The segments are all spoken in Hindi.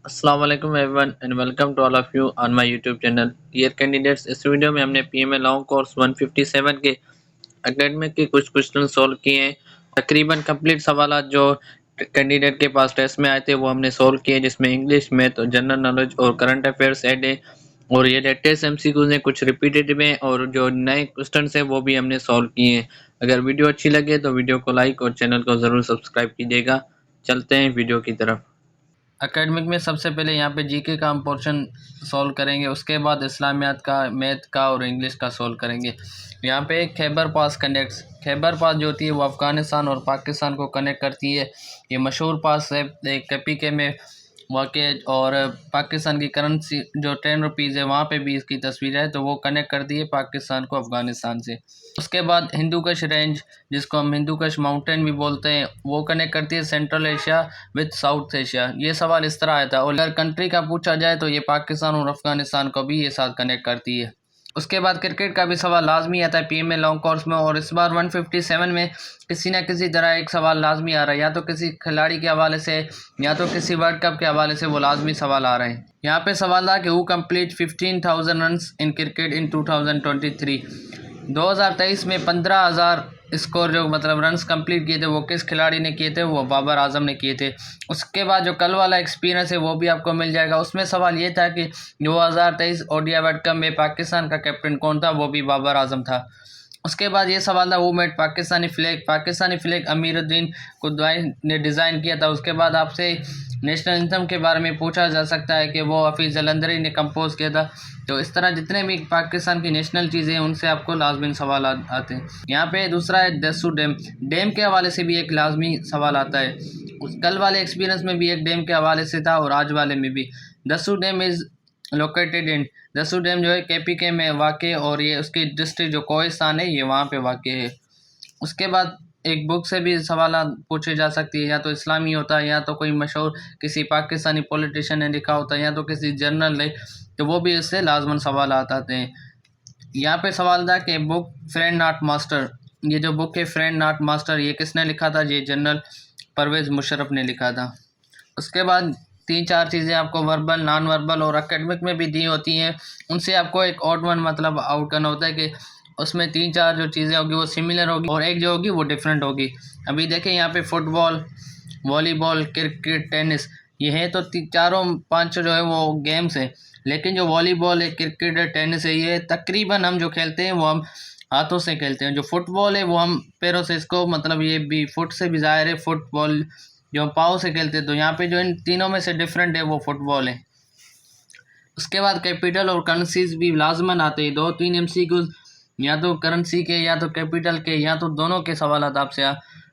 अस्सलाम वालेकुम everyone and welcome to all of you on my YouTube channel dear candidates. इस वीडियो में हमने पीएमए लॉन्ग कोर्स 157 के एकेडमिक के कुछ क्वेश्चन सॉल्व किए हैं। तकरीबन कंप्लीट सवाल जो कैंडिडेट के पास टेस्ट में आए थे वो हमने सॉल्व किए, जिसमें इंग्लिश, मैथ, जनरल नॉलेज और करंट अफेयर्स ऐड है। और ये लेटेस्ट एमसीक्यूज हैं, कुछ रिपीटेड में, और जो नए क्वेश्चन हैं वो भी हमने सॉल्व किए हैं। अगर वीडियो अच्छी लगे तो वीडियो को लाइक और चैनल को ज़रूर सब्सक्राइब कीजिएगा। चलते हैं वीडियो की तरफ। एकेडमिक में सबसे पहले यहाँ पे जीके का हम पोर्शन सॉल्व करेंगे, उसके बाद इस्लामियात का, मैथ का और इंग्लिश का सॉल्व करेंगे। यहाँ पे खैबर पास कनेक्ट्स, खैबर पास जो होती है वो अफ़गानिस्तान और पाकिस्तान को कनेक्ट करती है। ये मशहूर पास है, एक केपीके में वाक़, और पाकिस्तान की करेंसी जो 10 रुपीज़ है वहाँ पे भी इसकी तस्वीर है, तो वो कनेक्ट करती है पाकिस्तान को अफ़गानिस्तान से। उसके बाद हिंदू कश रेंज, जिसको हम हिंदू कश माउंटेन भी बोलते हैं, वो कनेक्ट करती है central Asia with south Asia. ये सवाल इस तरह आया था, और अगर कंट्री का पूछा जाए तो ये पाकिस्तान और अफ़गानिस्तान को भी ये साथ कनेक्ट करती है। उसके बाद क्रिकेट का भी सवाल लाजमी आता है पीएमए लॉन्ग कोर्स में, और इस बार 157 में किसी न किसी तरह एक सवाल लाजमी आ रहा है, या तो किसी खिलाड़ी के हवाले से या तो किसी वर्ल्ड कप के हवाले से वो लाजमी सवाल आ रहे हैं। यहाँ पे सवाल था कि who complete 15,000 runs in cricket in 2023। 2023 में 15,000 स्कोर जो मतलब रन्स कंप्लीट किए थे वो किस खिलाड़ी ने किए थे? वो बाबर आजम ने किए थे। उसके बाद जो कल वाला एक्सपीरियंस है वो भी आपको मिल जाएगा। उसमें सवाल ये था कि 2023 ओडीआई वर्ल्ड कप में पाकिस्तान का कैप्टन कौन था? वो भी बाबर आजम था। उसके बाद ये सवाल था वो मेड पाकिस्तानी फ्लैग अमीरुद्दीन कुद्वाई ने डिज़ाइन किया था। उसके बाद आपसे नेशनल एंथम के बारे में पूछा जा सकता है कि वो हफीज़ जलंधरी ने कंपोज किया था। तो इस तरह जितने भी पाकिस्तान की नेशनल चीज़ें हैं उनसे आपको लाजमी सवाल आते हैं। यहाँ पे दूसरा है दस्सू डैम के हवाले से भी एक लाजमी सवाल आता है। कल वाले एक्सपीरियंस में भी एक डैम के हवाले से था और आज वाले में भी। Dasu dam is located in, Dasu dam जो है केपीके में वाक़, और ये उसकी डिस्ट्रिक्ट जो कोहिस्तान है ये वहाँ पे वाक़ है। उसके बाद एक बुक से भी सवाल पूछे जा सकती है, या तो इस्लामी होता है, या तो कोई मशहूर किसी पाकिस्तानी पॉलिटिशियन ने लिखा होता है, या तो किसी जर्नल है, तो वो भी इससे लाजमन सवाल आते हैं। यहाँ पे सवाल था कि बुक फ्रेंड नॉट मास्टर, ये जो बुक है फ्रेंड नॉट मास्टर, ये किसने लिखा था? ये जनरल परवेज़ मुशर्रफ ने लिखा था। उसके बाद 3-4 चीज़ें आपको वर्बल, नॉन वर्बल और एकेडमिक में भी दी होती हैं, उनसे आपको एक ऑड वन मतलब आउट करना होता है कि उसमें 3-4 जो चीज़ें होगी वो सिमिलर होगी और एक जो होगी वो डिफरेंट होगी। अभी देखें यहाँ पे फुटबॉल, वॉलीबॉल, क्रिकेट, टेनिस, ये है तो चारों पांच जो है वो गेम्स हैं, लेकिन जो वॉलीबॉल है, क्रिकेट है, टेनिस है, ये तकरीबन हम जो खेलते हैं वो हम हाथों से खेलते हैं। जो फुटबॉल है वो हम पैरों से, इसको मतलब ये भी फुट से भी ज़ाहिर है, फुटबॉल जो हम पाँव से खेलते हैं। तो यहाँ पे जो इन तीनों में से डिफरेंट है वो फुटबॉल है। उसके बाद कैपिटल और करेंसीज भी लाजमन आते हैं। 2-3 एमसीक्यूज या तो करेंसी के, या तो कैपिटल के, या तो दोनों के सवाल आपसे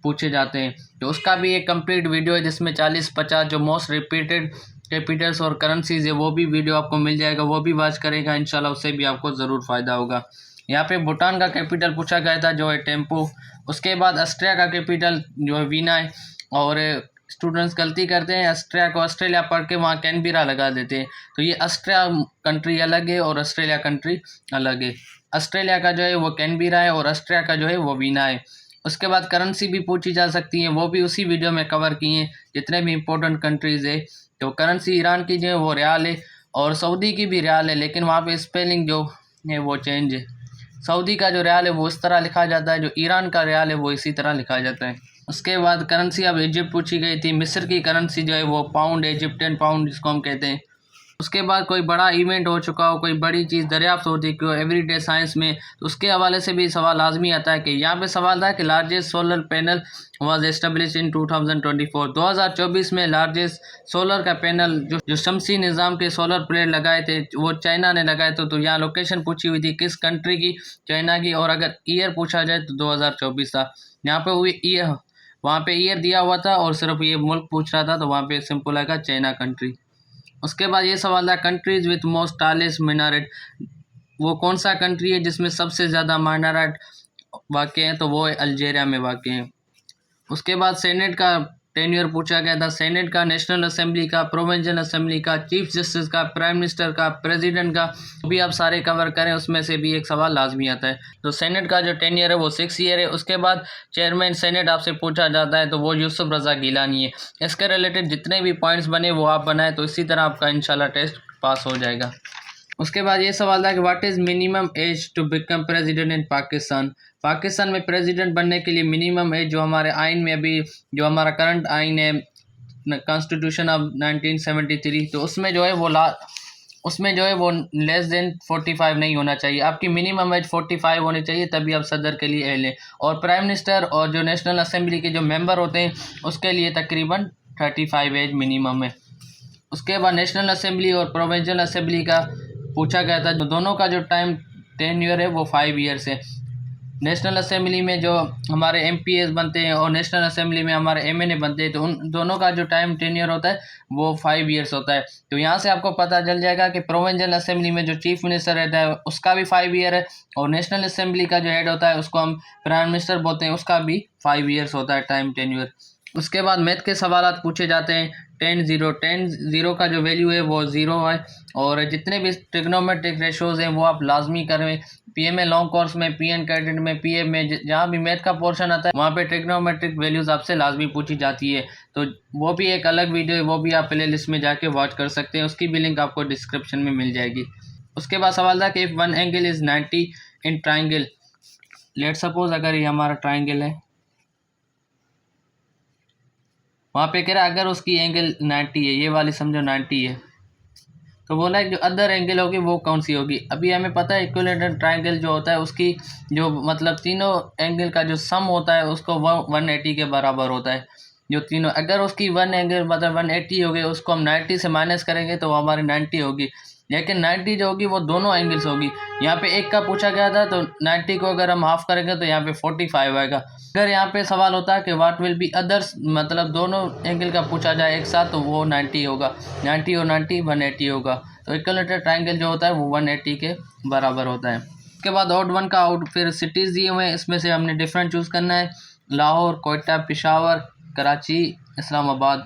पूछे जाते हैं। तो उसका भी एक कंप्लीट वीडियो है जिसमें 40-50 जो मोस्ट रिपीटेड कैपिटल्स और करेंसीज है वो भी वीडियो आपको मिल जाएगा, वो भी वॉच करेगा इंशाल्लाह, उससे भी आपको ज़रूर फ़ायदा होगा। यहाँ पे भूटान का कैपिटल पूछा गया था जो है टेम्पो। उसके बाद ऑस्ट्रिया का कैपिटल जो है वीना है, और स्टूडेंट्स गलती करते हैं ऑस्ट्रिया को ऑस्ट्रेलिया पढ़ के वहाँ कैनबेरा लगा देते हैं। तो ये ऑस्ट्रिया कंट्री अलग है और ऑस्ट्रेलिया कंट्री अलग है। ऑस्ट्रेलिया का जो है वो कैनबेरा है और ऑस्ट्रिया का जो है वो वीना है। उसके बाद करेंसी भी पूछी जा सकती है, वो भी उसी वीडियो में कवर किए हैं जितने भी इंपॉर्टेंट कंट्रीज़ है। तो करेंसी ईरान की जो है वो रियाल है, और सऊदी की भी रियाल है, लेकिन वहाँ पे स्पेलिंग जो है वो चेंज है। सऊदी का जो रियाल है वो इस तरह लिखा जाता है, जो ईरान का रियाल है वो इसी तरह लिखा जाता है। उसके बाद करेंसी अब इजिप्ट पूछी गई थी। मिस्र की करेंसी जो है वो पाउंड, इजिप्टियन पाउंड जिसको हम कहते हैं। उसके बाद कोई बड़ा इवेंट हो चुका हो, कोई बड़ी चीज़ दरियाफ्त होती है कि एवरीडे साइंस में, तो उसके हवाले से भी सवाल लाजमी आता है। कि यहाँ पे सवाल था कि largest solar panel was establish in 2024। 2024 में लार्जेस्ट सोलर का पैनल जो शमसी निज़ाम के सोलर प्लेट लगाए थे वो चाइना ने लगाए थे। तो यहाँ लोकेशन पूछी हुई थी किस कंट्री की? चाइना की। और अगर ईयर पूछा जाए तो 2024 था। यहाँ पे हुई ईयर, वहाँ पे ईयर दिया हुआ था और सिर्फ ये मुल्क पूछ रहा था, तो वहाँ पे सिंपल आएगा चाइना कंट्री। उसके बाद ये सवाल था countries with most tallest minaret, वो कौन सा कंट्री है जिसमें सबसे ज़्यादा मीनारेट वाक़ हैं? तो वो अल्जीरिया में वाक़ हैं। उसके बाद सेनेट का टेन्योर पूछा गया था, सेनेट का, नेशनल असेंबली का, प्रोविंशियल असेंबली का, चीफ जस्टिस का, प्राइम मिनिस्टर का, प्रेसिडेंट का, भी आप सारे कवर करें, उसमें से भी एक सवाल लाजमी आता है। तो सेनेट का जो टेन्योर है वो 6 ईयर है। उसके बाद चेयरमैन सेनेट आपसे पूछा जाता है तो वो यूसुफ रजा गिलानी है। इसके रिलेटेड जितने भी पॉइंट्स बने वो आप बनाए, तो इसी तरह आपका इंशाल्लाह टेस्ट पास हो जाएगा। उसके बाद ये सवाल था कि what is minimum age to become president in Pakistan. Pakistan में प्रेसिडेंट बनने के लिए मिनिमम एज जो हमारे आइन में अभी जो हमारा करंट आइन है कॉन्स्टिट्यूशन ऑफ 1973, तो उसमें जो है वो लेस देन 45 नहीं होना चाहिए। आपकी मिनिमम एज 45 होनी चाहिए, तभी आप सदर के लिए एल हैं। और प्राइम मिनिस्टर और जो नेशनल असेंबली के जो मेंबर होते हैं उसके लिए तकरीबन 35 एज मिनिमम है। उसके बाद नेशनल असेंबली और प्रोविंशियल असेंबली का पूछा गया था, दोनों का जो टाइम टेन्योर है वो 5 ईयर्स है। नेशनल असेंबली में जो हमारे MPs बनते हैं और नेशनल असेंबली में हमारे MNA बनते हैं, तो उन दोनों का जो टाइम टेन्योर होता है वो 5 ईयर्स होता है। तो यहाँ से आपको पता चल जाएगा कि प्रोविंशियल असेंबली में जो चीफ मिनिस्टर रहता है उसका भी 5 ईयर है, और नेशनल असेंबली का जो हेड होता है उसको हम प्राइम मिनिस्टर बोलते हैं, उसका भी 5 ईयर्स होता है टाइम टेन्योर। उसके बाद मैथ के सवाल पूछे जाते हैं। 10 का जो वैल्यू है वो 0 है, और जितने भी ट्रिग्नोमेट्रिक रेशोज़ हैं वो आप लाजमी करें। PMA लॉन्ग कोर्स में, PN कैडेट में, PM में, जहाँ भी मैथ का पोर्शन आता है वहाँ पे ट्रिग्नोमेट्रिक वैल्यूज़ आपसे लाजमी पूछी जाती है। तो वो भी एक अलग वीडियो है, वो भी आप प्ले लिस्ट में जाके वॉच कर सकते हैं, उसकी भी लिंक आपको डिस्क्रिप्शन में मिल जाएगी। उसके बाद सवाल था कि if one angle is 90 in triangle, let suppose अगर ये हमारा ट्राइंगल है, वहाँ पे कह रहा है अगर उसकी एंगल 90 है, ये वाली समझो 90 है, तो बोला है जो अदर एंगल होगी वो कौन सी होगी। अभी हमें पता है इक्विलेटरल ट्रायंगल जो होता है उसकी जो मतलब तीनों एंगल का जो सम होता है उसको 180 के बराबर होता है। जो तीनों अगर उसकी वन एंगल मतलब 180 हो गई, उसको हम 90 से माइनस करेंगे तो वो हमारी 90 होगी। लेकिन 90 जो होगी वो दोनों एंगल्स होगी। यहाँ पे एक का पूछा गया था तो 90 को अगर हम हाफ करेंगे तो यहाँ पे 45 आएगा। अगर यहाँ पे सवाल होता है कि व्हाट विल बी अदर्स, मतलब दोनों एंगल का पूछा जाए एक साथ, तो वो 90 होगा। 90 और 90 180 होगा। तो इक्विलेटरल ट्रायंगल जो होता है वो 180 के बराबर होता है। उसके बाद आउट वन का आउट फिर सिटीज़ दिए हुए हैं, इसमें से हमने डिफरेंट चूज़ करना है। लाहौर, कोयटा, पेशावर, कराची, इस्लामाबाद,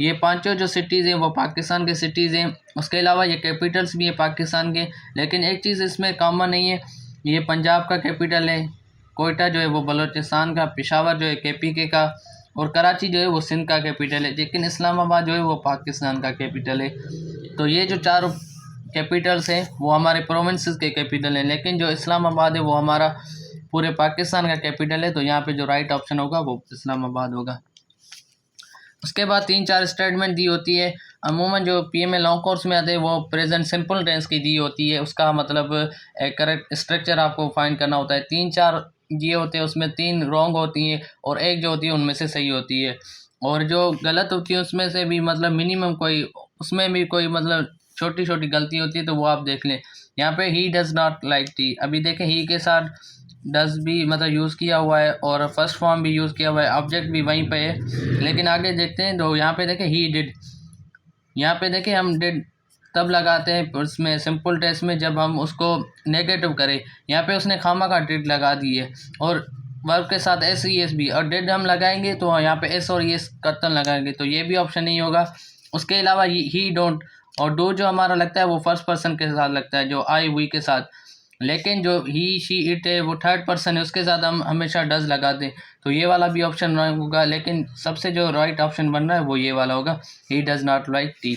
ये पांचों जो सिटीज़ हैं वो पाकिस्तान के सिटीज़ हैं। उसके अलावा ये कैपिटल्स भी हैं पाकिस्तान के, लेकिन एक चीज़ इसमें कॉमन नहीं है, ये पंजाब का कैपिटल है, कोयटा जो है वो बलूचिस्तान का, पेशावर जो है KPK का, और कराची जो है वो सिंध का कैपिटल है, लेकिन इस्लामाबाद जो है वो पाकिस्तान का कैपिटल है। तो ये जो चारों कैपिटल्स हैं वो हमारे प्रोविंसेस के कैपिटल हैं, लेकिन जो इस्लामाबाद है वो हमारा पूरे पाकिस्तान का कैपिटल है। तो यहाँ पे जो राइट ऑप्शन होगा वो इस्लामाबाद होगा। उसके बाद 3-4 स्टेटमेंट दी होती है। अमूमन जो PMA लॉन्ग कोर्स में आते हैं वो प्रेजेंट सिंपल टेंस की दी होती है, उसका मतलब करेक्ट स्ट्रक्चर आपको फाइंड करना होता है। 3-4 ये होते हैं, उसमें 3 रॉन्ग होती हैं और एक जो होती है उनमें से सही होती है, और जो गलत होती है उसमें से भी मतलब मिनिमम कोई उसमें भी कोई मतलब छोटी छोटी गलती होती है, तो वो आप देख लें। यहाँ पे he does not like T, अभी देखें ही के साथ डज भी मतलब यूज़ किया हुआ है और फर्स्ट फॉर्म भी यूज़ किया हुआ है, ऑब्जेक्ट भी वहीं पे है। लेकिन आगे देखते हैं तो यहाँ पे देखें ही डिड, यहाँ पे देखें हम डिड तब लगाते हैं उसमें सिंपल टेस्ट में जब हम उसको नेगेटिव करें। यहाँ पे उसने खामा का डिड लगा दी है, और वर्ब के साथ SES भी, और डिड हम लगाएंगे तो यहाँ पे S और ES कत्तन लगाएंगे, तो ये भी ऑप्शन नहीं होगा। उसके अलावा ही डोंट और डू जो हमारा लगता है वो फर्स्ट पर्सन के साथ लगता है, जो आई वी के साथ, लेकिन जो ही शी इट है वो थर्ड पर्सन है, उसके साथ हम हमेशा डज लगाते हैं, तो ये वाला भी ऑप्शन रॉन्ग होगा। लेकिन सबसे जो राइट ऑप्शन बन रहा है वो ये वाला होगा, he does not like T.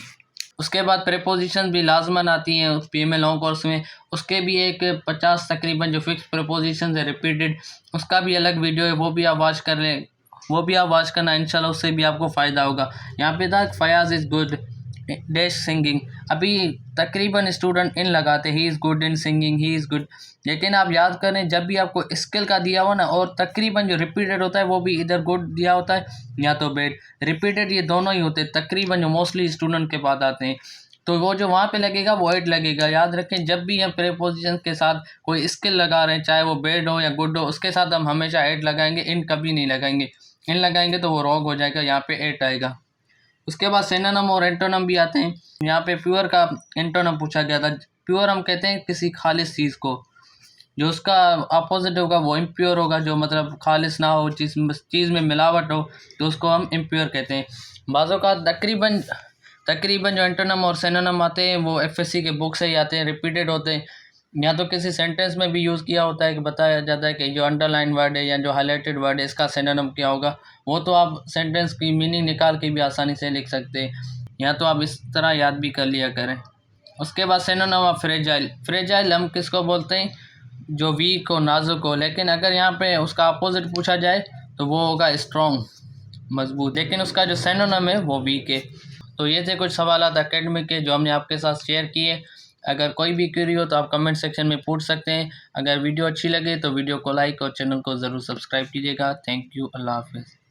उसके बाद प्रेपोजिशन भी लाजमन आती हैं PMA लॉन्ग कोर्स में, उसके भी एक 50 तकरीबन जो फिक्स प्रेपोजिशन है रिपीटेड, उसका भी अलग वीडियो है, वो भी आप वॉच कर लें, वो भी आप वॉच करना, इंशाल्लाह उससे भी आपको फ़ायदा होगा। यहाँ पे था Fayaz is good dash singing, अभी तकरीबन स्टूडेंट इन लगाते he is good in singing, he is good, लेकिन आप याद करें जब भी आपको स्किल का दिया हुआ ना, और तकरीबन जो रिपीटेड होता है वो भी इधर गुड दिया होता है या तो बैड, रिपीटेड ये दोनों ही होते हैं तकरीबन जो मोस्टली स्टूडेंट के बाद आते हैं, तो वो जो वहाँ पे लगेगा वो एड लगेगा। याद रखें जब भी हम प्रेपोजिशन के साथ कोई स्किल लगा रहे हैं, चाहे वो बैड हो या गुड हो, उसके साथ हम हमेशा एड लगाएंगे, इन कभी नहीं लगाएंगे। इन लगाएंगे तो वो रॉन्ग हो जाएगा, यहाँ पे एड आएगा। उसके बाद सिनोनिम और एंटोनिम भी आते हैं। यहाँ पे प्योर का एंटोनिम पूछा गया था। प्योर हम कहते हैं किसी खालिस चीज़ को, जो उसका अपोजिट होगा वो इम्प्योर होगा, जो मतलब खालिस ना हो, चीज़ में मिलावट हो, तो उसको हम इम्प्योर कहते हैं। बाज़ों का तकरीबन जो एंटोनम और सिनोनिम आते हैं वो एफएससी के बुक से ही आते हैं, रिपीटेड होते हैं, या तो किसी सेंटेंस में भी यूज़ किया होता है कि बताया जाता है कि जो अंडरलाइन वर्ड है या जो हाईलाइटेड वर्ड है इसका सिनोनिम क्या होगा। वो तो आप सेंटेंस की मीनिंग निकाल के भी आसानी से लिख सकते हैं, या तो आप इस तरह याद भी कर लिया करें। उसके बाद सिनोनिम ऑफ फ्रेजाइल। फ्रेजाइल हम किसको बोलते हैं? जो वीक हो, नाजुक हो। लेकिन अगर यहाँ पे उसका अपोजिट पूछा जाए तो वो होगा स्ट्रॉन्ग, मजबूत। लेकिन उसका जो सिनोनिम है वो वीक है। तो ये थे कुछ सवालात एकेडमिक के जो हमने आपके साथ शेयर किए। अगर कोई भी क्वेरी हो तो आप कमेंट सेक्शन में पूछ सकते हैं। अगर वीडियो अच्छी लगे तो वीडियो को लाइक और चैनल को ज़रूर सब्सक्राइब कीजिएगा। Thank you. अल्लाह हाफिज़।